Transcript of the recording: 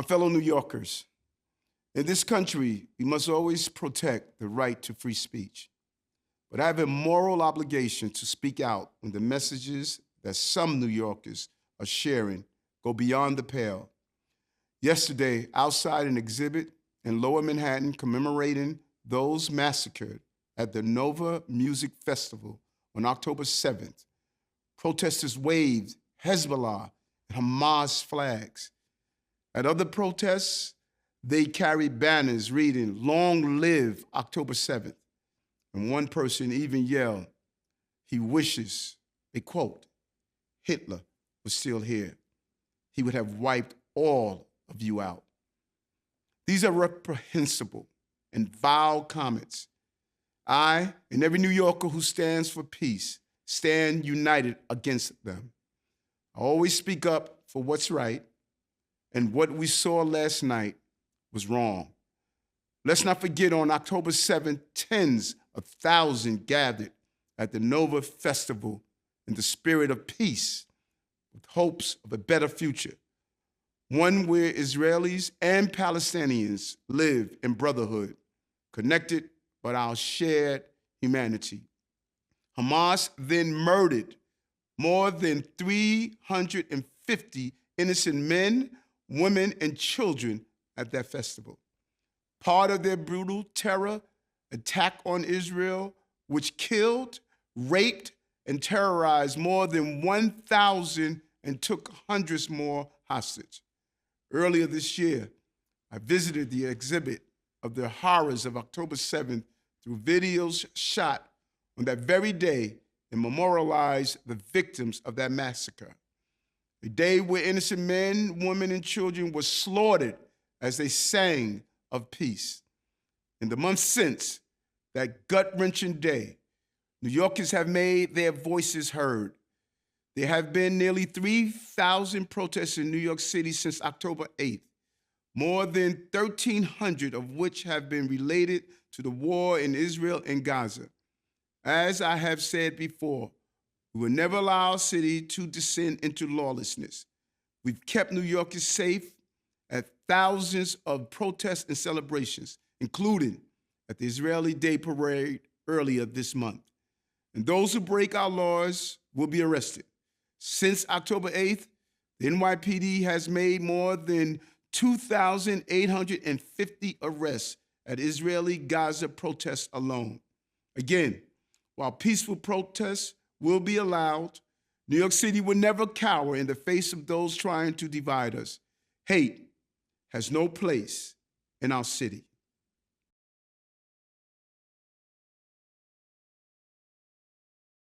My fellow New Yorkers, in this country, we must always protect the right to free speech. But I have a moral obligation to speak out when the messages that some New Yorkers are sharing go beyond the pale. Yesterday, outside an exhibit in Lower Manhattan commemorating those massacred at the Nova Music Festival on October 7th, protesters waved Hezbollah and Hamas flags. At other protests, they carried banners reading, "Long live October 7th." And one person even yelled, he wishes, a quote, Hitler was still here. He would have wiped all of you out. These are reprehensible and vile comments. I, and every New Yorker who stands for peace, stand united against them. I always speak up for what's right, and what we saw last night was wrong. Let's not forget on October 7th, tens of thousands gathered at the Nova Festival in the spirit of peace, with hopes of a better future, one where Israelis and Palestinians live in brotherhood, connected by our shared humanity. Hamas then murdered more than 350 innocent men, women, and children at that festival. Part of their brutal terror attack on Israel, which killed, raped, and terrorized more than 1,000 and took hundreds more hostage. Earlier this year, I visited the exhibit of the horrors of October 7th through videos shot on that very day and memorialized the victims of that massacre. A day where innocent men, women, and children were slaughtered as they sang of peace. In the months since that gut-wrenching day, New Yorkers have made their voices heard. There have been nearly 3,000 protests in New York City since October 8th, more than 1,300 of which have been related to the war in Israel and Gaza. As I have said before, we will never allow our city to descend into lawlessness. We've kept New Yorkers safe at thousands of protests and celebrations, including at the Israeli Day Parade earlier this month. And those who break our laws will be arrested. Since October 8th, the NYPD has made more than 2,850 arrests at Israeli Gaza protests alone. Again, while peaceful protests will be allowed, New York City will never cower in the face of those trying to divide us. Hate has no place in our city.